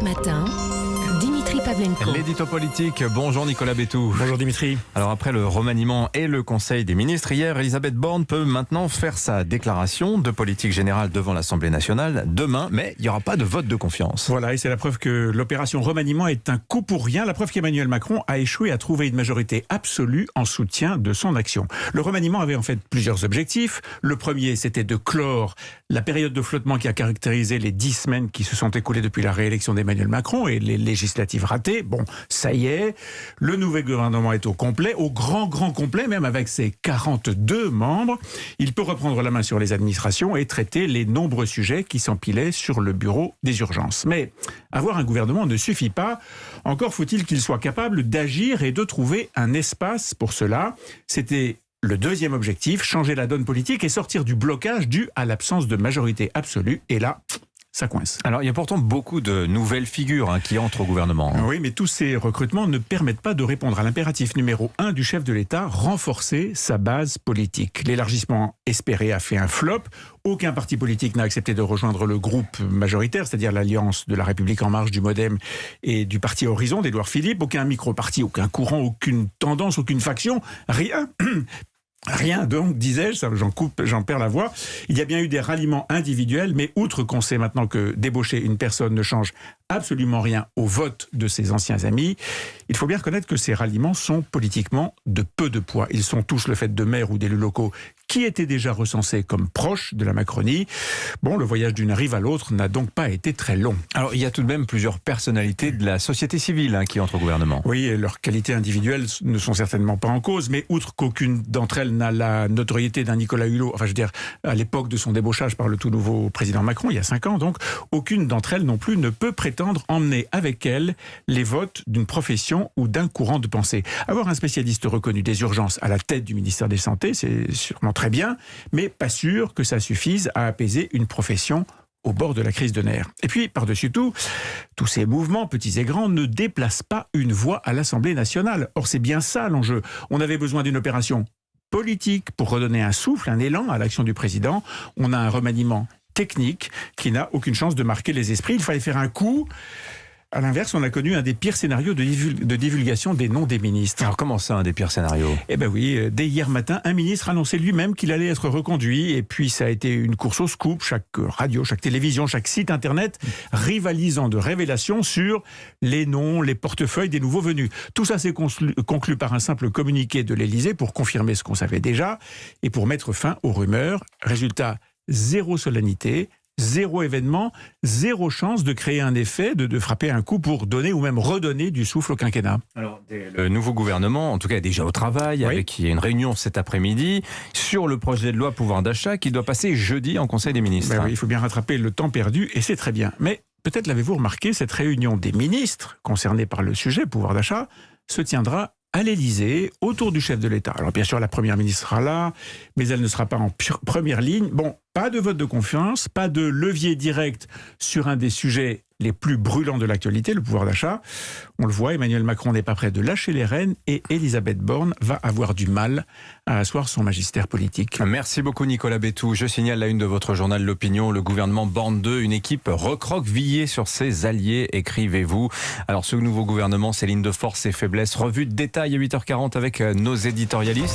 Matin, Dimitri Pavlenko. L'édito politique, bonjour Nicolas Bétou. Bonjour Dimitri. Alors après le remaniement et le Conseil des ministres, hier, Elisabeth Borne peut maintenant faire sa déclaration de politique générale devant l'Assemblée nationale demain, mais il n'y aura pas de vote de confiance. Voilà, et c'est la preuve que l'opération remaniement est un coup pour rien. La preuve qu'Emmanuel Macron a échoué à trouver une majorité absolue en soutien de son action. Le remaniement avait en fait plusieurs objectifs. Le premier, c'était de clore la période de flottement qui a caractérisé les 10 semaines qui se sont écoulées depuis la réélection d'Emmanuel Macron et les législatives ratées. Bon, ça y est, le nouvel gouvernement est au complet, au grand complet, même avec ses 42 membres. Il peut reprendre la main sur les administrations et traiter les nombreux sujets qui s'empilaient sur le bureau des urgences. Mais avoir un gouvernement ne suffit pas. Encore faut-il qu'il soit capable d'agir et de trouver un espace pour cela. C'était le deuxième objectif, changer la donne politique et sortir du blocage dû à l'absence de majorité absolue. Et là, ça coince. Alors il y a pourtant beaucoup de nouvelles figures qui entrent au gouvernement. Oui, mais tous ces recrutements ne permettent pas de répondre à l'impératif numéro 1 du chef de l'État, renforcer sa base politique. L'élargissement espéré a fait un flop. Aucun parti politique n'a accepté de rejoindre le groupe majoritaire, c'est-à-dire l'alliance de la République en marche, du MoDem et du parti Horizon d'Édouard Philippe. Aucun micro-parti, aucun courant, aucune tendance, aucune faction, rien. Rien donc, disais-je, j'en perds la voix. Il y a bien eu des ralliements individuels, mais outre qu'on sait maintenant que débaucher une personne ne change absolument rien au vote de ses anciens amis, il faut bien reconnaître que ces ralliements sont politiquement de peu de poids. Ils sont tous le fait de maires ou d'élus locaux qui étaient déjà recensés comme proches de la Macronie. Bon, le voyage d'une rive à l'autre n'a donc pas été très long. Alors il y a tout de même plusieurs personnalités de la société civile qui entrent au gouvernement. Oui, et leurs qualités individuelles ne sont certainement pas en cause, mais outre qu'aucune d'entre elles n'a la notoriété d'un Nicolas Hulot, enfin je veux dire, à l'époque de son débauchage par le tout nouveau président Macron, il y a 5 ans, donc aucune d'entre elles non plus ne peut prétendre emmener avec elle les votes d'une profession ou d'un courant de pensée. Avoir un spécialiste reconnu des urgences à la tête du ministère des Santé, c'est sûrement très bien, mais pas sûr que ça suffise à apaiser une profession au bord de la crise de nerfs. Et puis, par-dessus tout, tous ces mouvements, petits et grands, ne déplacent pas une voix à l'Assemblée nationale. Or, c'est bien ça l'enjeu. On avait besoin d'une opération politique pour redonner un souffle, un élan à l'action du président. On a un remaniement technique qui n'a aucune chance de marquer les esprits. Il fallait faire un coup. À l'inverse, on a connu un des pires scénarios de divulgation des noms des ministres. Alors comment ça, un des pires scénarios ? Eh ben oui, dès hier matin, un ministre annonçait lui-même qu'il allait être reconduit. Et puis ça a été une course au scoop. Chaque radio, chaque télévision, chaque site internet rivalisant de révélations sur les noms, les portefeuilles des nouveaux venus. Tout ça s'est conclu par un simple communiqué de l'Élysée pour confirmer ce qu'on savait déjà et pour mettre fin aux rumeurs. Résultat, zéro solennité, zéro événement, zéro chance de créer un effet, de frapper un coup pour donner ou même redonner du souffle au quinquennat. Alors, le nouveau gouvernement, en tout cas, est déjà au travail, Oui. avec une réunion cet après-midi sur le projet de loi pouvoir d'achat qui doit passer jeudi en Conseil des ministres. Ben oui, il faut bien rattraper le temps perdu et c'est très bien. Mais peut-être l'avez-vous remarqué, cette réunion des ministres concernés par le sujet pouvoir d'achat se tiendra à l'Élysée, autour du chef de l'État. Alors bien sûr, la première ministre sera là, mais elle ne sera pas en première ligne. Bon, pas de vote de confiance, pas de levier direct sur un des sujets les plus brûlants de l'actualité, le pouvoir d'achat. On le voit, Emmanuel Macron n'est pas prêt de lâcher les rênes et Elisabeth Borne va avoir du mal à asseoir son magistère politique. Merci beaucoup Nicolas Bétou. Je signale la une de votre journal L'Opinion, le gouvernement Borne 2, une équipe recroquevillée sur ses alliés, écrivez-vous. Alors ce nouveau gouvernement, ses lignes de force et faiblesses, revue de détail à 8h40 avec nos éditorialistes.